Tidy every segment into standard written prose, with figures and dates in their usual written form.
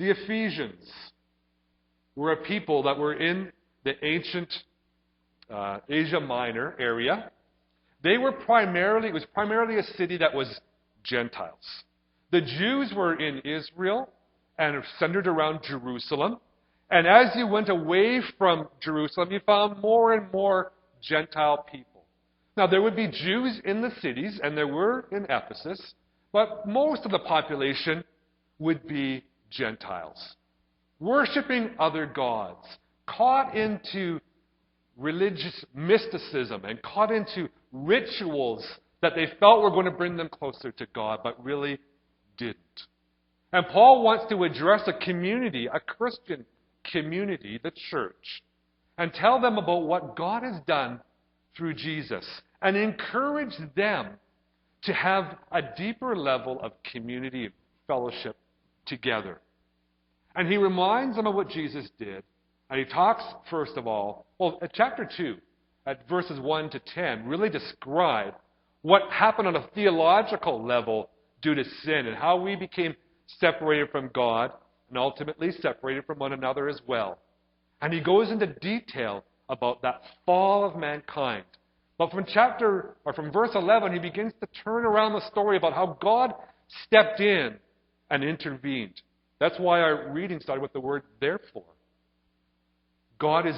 The Ephesians were a people that were in the ancient Asia Minor area. It was primarily a city that was Gentiles. The Jews were in Israel and centered around Jerusalem. And as you went away from Jerusalem, you found more and more Gentile people. Now, there would be Jews in the cities, and there were in Ephesus, but most of the population would be Gentiles, worshiping other gods, caught into religious mysticism and caught into rituals that they felt were going to bring them closer to God, but really didn't. And Paul wants to address a community, a Christian community, the church, and tell them about what God has done through Jesus and encourage them to have a deeper level of community and fellowship together. And he reminds them of what Jesus did. And he talks, first of all, at chapter 2, at verses 1 to 10, really describe what happened on a theological level due to sin and how we became separated from God and ultimately separated from one another as well. And he goes into detail about that fall of mankind. But from verse 11, he begins to turn around the story about how God stepped in and intervened. That's why our reading started with the word therefore. Jesus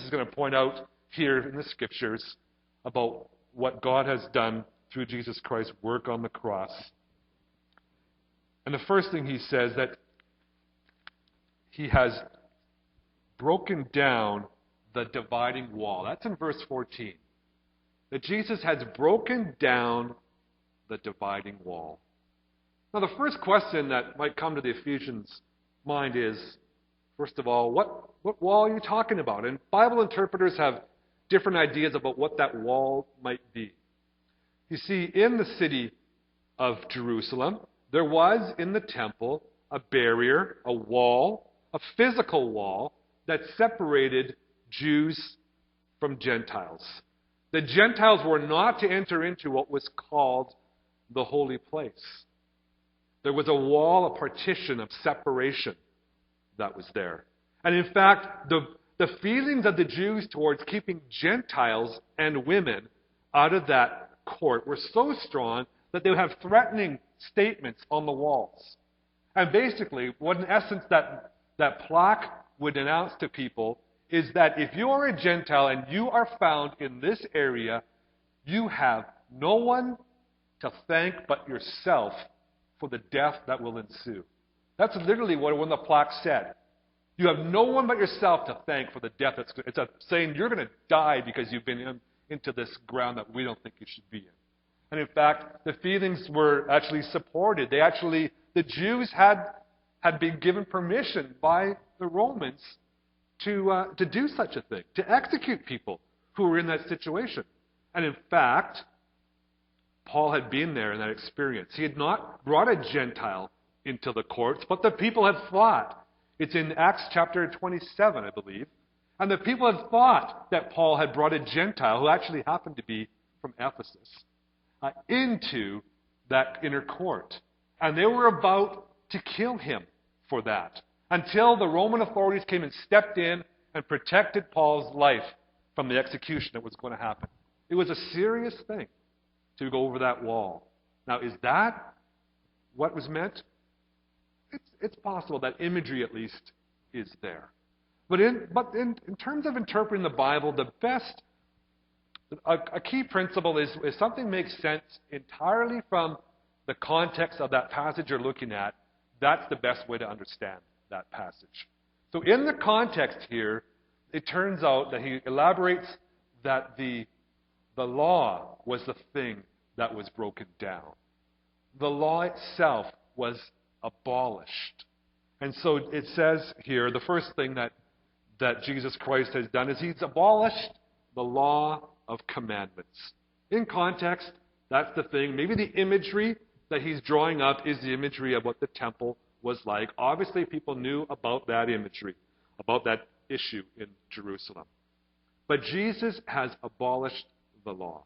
is going to point out here in the Scriptures about what God has done through Jesus Christ's work on the cross. And the first thing he says that he has broken down the dividing wall. That's in verse 14. That Jesus has broken down the dividing wall. Now, the first question that might come to the Ephesians' mind is, first of all, what wall are you talking about? And Bible interpreters have different ideas about what that wall might be. You see, in the city of Jerusalem, there was in the temple a barrier, a wall, a physical wall that separated Jews from Gentiles. The Gentiles were not to enter into what was called the holy place. There was a wall, a partition of separation that was there. And in fact, the feelings of the Jews towards keeping Gentiles and women out of that court were so strong that they would have threatening statements on the walls. And basically, what in essence that plaque would announce to people is that if you are a Gentile and you are found in this area, you have no one to thank but yourself for the death that will ensue. That's literally what one of the plaques said. You have no one but yourself to thank for the death that's going to... It's a saying you're going to die because you've been into this ground that we don't think you should be in. And in fact, the feelings were actually supported. The Jews had been given permission by the Romans to do such a thing, to execute people who were in that situation. And in fact, Paul had been there in that experience. He had not brought a Gentile into the courts, but the people had thought. It's in Acts chapter 27, I believe. And the people had thought that Paul had brought a Gentile, who actually happened to be from Ephesus, into that inner court. And they were about to kill him for that, until the Roman authorities came and stepped in and protected Paul's life from the execution that was going to happen. It was a serious thing to go over that wall. Now, is that what was meant? It's possible. That imagery, at least, is there. But in terms of interpreting the Bible, a key principle is if something makes sense entirely from the context of that passage you're looking at, that's the best way to understand that passage. So in the context here, it turns out that he elaborates that the law was the thing that was broken down. The law itself was abolished. And so it says here, the first thing that Jesus Christ has done is he's abolished the law of commandments. In context, that's the thing. Maybe the imagery that he's drawing up is the imagery of what the temple was like. Obviously, people knew about that imagery, about that issue in Jerusalem. But Jesus has abolished the law.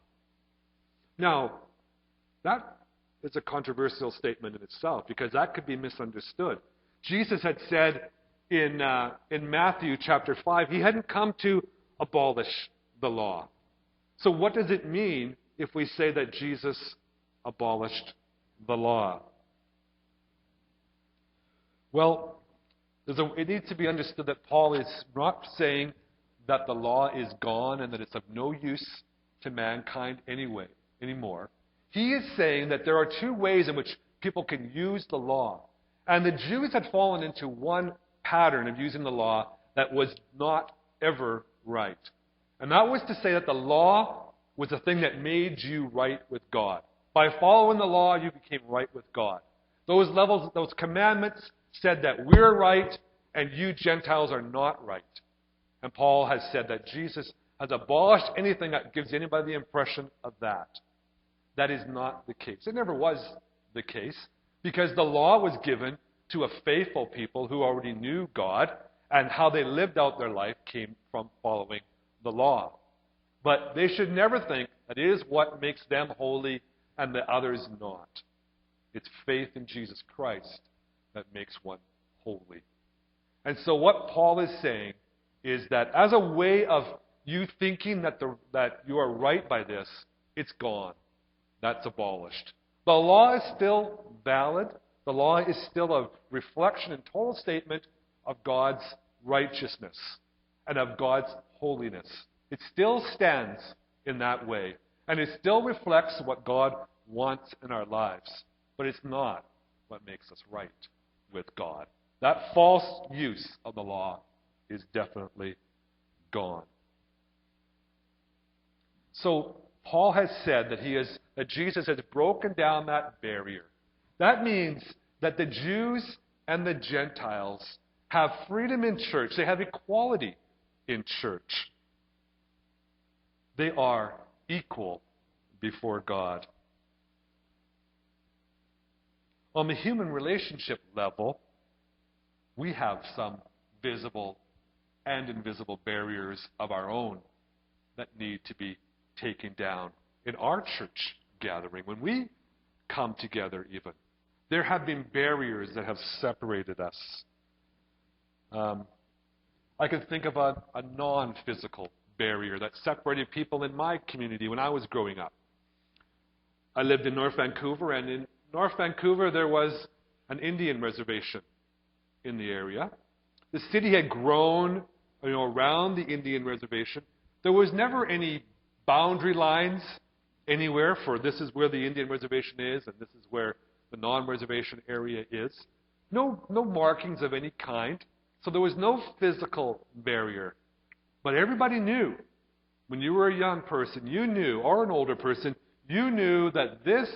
Now, that is a controversial statement in itself, because that could be misunderstood. Jesus had said in Matthew chapter 5, he hadn't come to abolish the law. So what does it mean if we say that Jesus abolished the law? Well, it needs to be understood that Paul is not saying that the law is gone and that it's of no use to mankind anymore. He is saying that there are two ways in which people can use the law. And the Jews had fallen into one pattern of using the law that was not ever right. And that was to say that the law was the thing that made you right with God. By following the law, you became right with God. Those commandments said that we're right and you Gentiles are not right. And Paul has said that Jesus has abolished anything that gives anybody the impression of that. That is not the case. It never was the case, because the law was given to a faithful people who already knew God, and how they lived out their life came from following the law. But they should never think that it is what makes them holy and the others not. It's faith in Jesus Christ that makes one holy. And so what Paul is saying is that as a way of you thinking that you are right by this, it's gone. That's abolished. The law is still valid. The law is still a reflection and total statement of God's righteousness and of God's holiness. It still stands in that way. And it still reflects what God wants in our lives. But it's not what makes us right with God. That false use of the law is definitely gone. So Paul has said that Jesus has broken down that barrier. That means that the Jews and the Gentiles have freedom in church. They have equality in church. They are equal before God. On the human relationship level, we have some visible and invisible barriers of our own that need to be taken down. In our church gathering, when we come together even, there have been barriers that have separated us. I can think of a non-physical barrier that separated people in my community when I was growing up. I lived in North Vancouver, and in North Vancouver there was an Indian reservation in the area. The city had grown around the Indian reservation. There was never any boundary lines anywhere for this is where the Indian reservation is and this is where the non-reservation area is. No markings of any kind. So there was no physical barrier. But everybody knew. When you were a young person, you knew, or an older person, you knew that this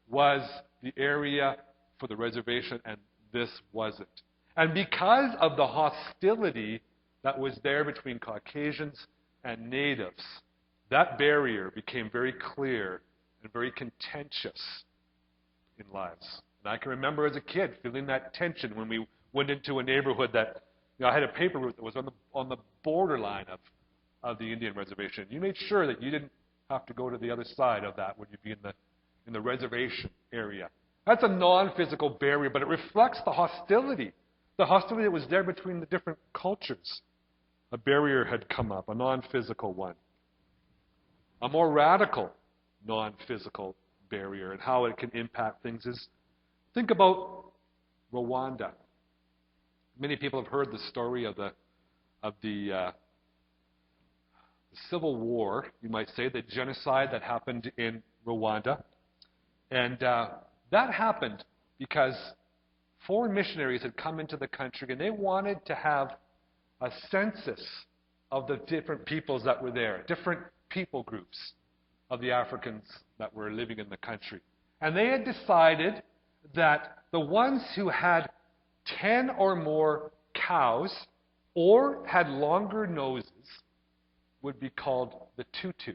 was the area for the reservation and this wasn't. And because of the hostility that was there between Caucasians and natives, that barrier became very clear and very contentious in lives. And I can remember as a kid feeling that tension when we went into a neighborhood that I had a paper route that was on the borderline of the Indian reservation. You made sure that you didn't have to go to the other side of that when you'd be in the reservation area. That's a non-physical barrier, but it reflects the hostility that was there between the different cultures. A barrier had come up, a non-physical one. A more radical non-physical barrier and how it can impact things is, think about Rwanda. Many people have heard the story of the civil war, you might say, the genocide that happened in Rwanda. And that happened because foreign missionaries had come into the country and they wanted to have a census of the different peoples that were there, different people groups of the Africans that were living in the country. And they had decided that the ones who had 10 or more cows or had longer noses would be called the Tutu.